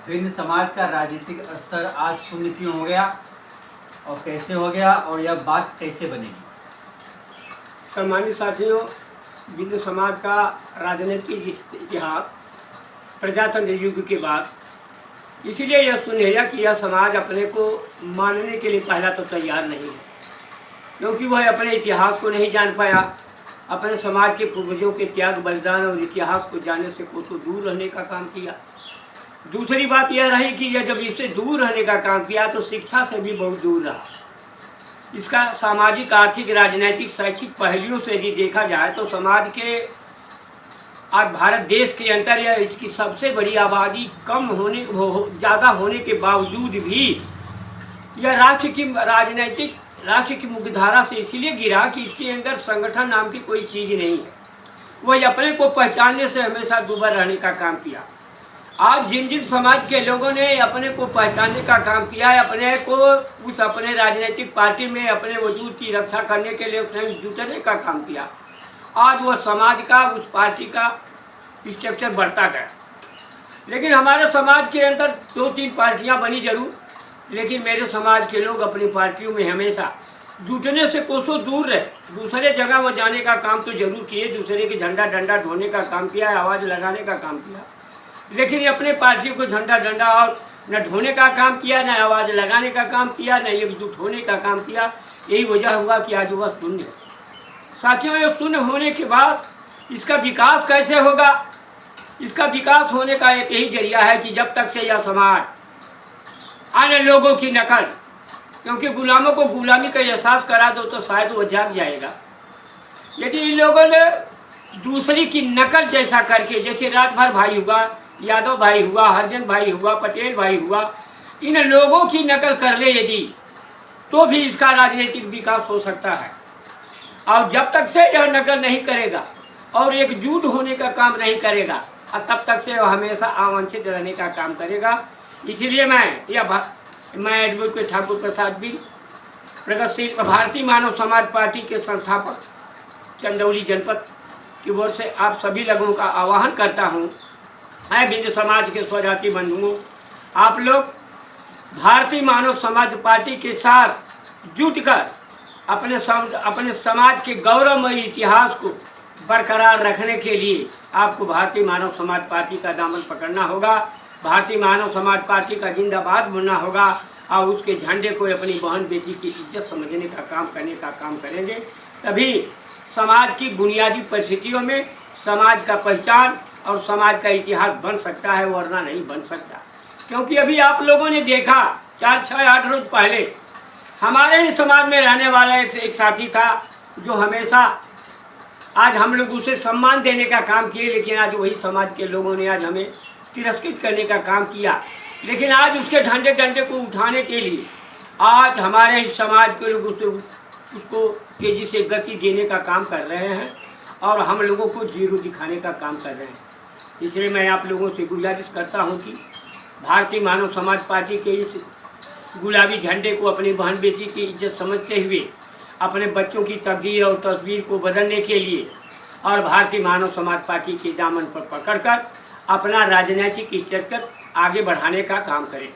विंध्य समाज का राजनीतिक स्तर आज शून्य क्यों हो गया और कैसे हो गया और यह बात कैसे बनेगी? सम्मानित साथियों, विंध्य समाज का राजनीतिक इतिहास प्रजातंत्र युग के बाद इसीलिए यह सुनहरा कि यह समाज अपने को मानने के लिए पहला तो तैयार नहीं है, क्योंकि वह अपने इतिहास को नहीं जान पाया। अपने समाज के पूर्वजों के त्याग बलिदान और इतिहास को जानने से कोसों दूर रहने का काम किया। दूसरी बात यह रही कि यह जब इससे दूर रहने का काम किया तो शिक्षा से भी बहुत दूर रहा। इसका सामाजिक, आर्थिक, राजनीतिक, शैक्षिक पहलुओं से यदि देखा जाए तो समाज के आज भारत देश के अंदर या इसकी सबसे बड़ी आबादी कम होने ज़्यादा होने के बावजूद भी यह राष्ट्र की मुख्यधारा से इसीलिए गिरा कि इसके अंदर संगठन नाम की कोई चीज़ नहीं है। वह अपने को पहचानने से हमेशा दूबर रहने का काम किया। आज जिन जिन समाज के लोगों ने अपने को पहचानने का काम किया है, अपने को उस अपने राजनीतिक पार्टी में अपने वजूद की रक्षा करने के लिए उसने जुटने का काम किया, आज वह समाज का, उस पार्टी का स्ट्रक्चर बढ़ता गया। लेकिन हमारे समाज के अंदर 2-3 पार्टियां बनी जरूर, लेकिन मेरे समाज के लोग अपनी पार्टियों में हमेशा जुटने से कोसों दूर रहे। दूसरे जगह वो जाने का काम तो जरूर किए, दूसरे के झंडा डंडा ढोने का काम किया, आवाज़ लगाने का काम किया, लेकिन अपने पार्टी को झंडा डंडा और न ढोने का काम किया, न आवाज़ लगाने का काम किया, न एकजुट होने का काम किया। यही वजह हुआ कि आज वह शून्य। साथियों, ये शून्य होने के बाद इसका विकास कैसे होगा? इसका विकास होने का एक यही जरिया है कि जब तक से यह समाज अन्य लोगों की नकल, क्योंकि गुलामों को गुलामी का एहसास करा दो तो शायद वो जाग जाएगा। यदि इन लोगों ने दूसरी की नकल जैसा करके, जैसे राजभर भाई हुआ, यादव भाई हुआ, हरिजन भाई हुआ, पटेल भाई हुआ, इन लोगों की नकल कर ले यदि, तो भी इसका राजनीतिक विकास हो सकता है। और जब तक से यह नकल नहीं करेगा और एकजुट होने का काम नहीं करेगा, और तब तक से वह हमेशा आवंचित रहने का काम करेगा। इसलिए मैं एडवोकेट ठाकुर प्रसाद भी प्रगतिशील भारतीय मानव समाज पार्टी के संस्थापक चंदौली जनपद की ओर से आप सभी लोगों का आह्वान करता हूँ। है विंध्य समाज के स्वजाति बंधुओं, आप लोग भारतीय मानव समाज पार्टी के साथ जुटकर अपने समाज के गौरवमयी इतिहास को बरकरार रखने के लिए आपको भारतीय मानव समाज पार्टी का दामन पकड़ना होगा। भारतीय मानव समाज पार्टी का जिंदाबाद बोलना होगा और उसके झंडे को अपनी बहन बेटी की इज्जत समझने का काम करने का काम करेंगे। तभी समाज की बुनियादी परिस्थितियों में समाज का पहचान और समाज का इतिहास बन सकता है, वरना नहीं बन सकता। क्योंकि अभी आप लोगों ने देखा 4-6-8 रोज पहले हमारे ही समाज में रहने वाला एक साथी था जो हमेशा आज हम लोग उसे सम्मान देने का काम किए, लेकिन आज वही समाज के लोगों ने आज हमें तिरस्कृत करने का काम किया। लेकिन आज उसके झंडे डंडे को उठाने के लिए आज हमारे ही समाज के लोग उसको तेज़ी से गति देने का काम कर रहे हैं और हम लोगों को जीरो दिखाने का काम कर रहे हैं। इसलिए मैं आप लोगों से गुजारिश करता हूं कि भारतीय मानव समाज पार्टी के इस गुलाबी झंडे को अपनी बहन बेटी की इज्जत समझते हुए अपने बच्चों की तकदीर और तस्वीर को बदलने के लिए और भारतीय मानव समाज पार्टी के दामन पर पकड़कर अपना राजनीतिक स्ट्रक्चर आगे बढ़ाने का काम करें।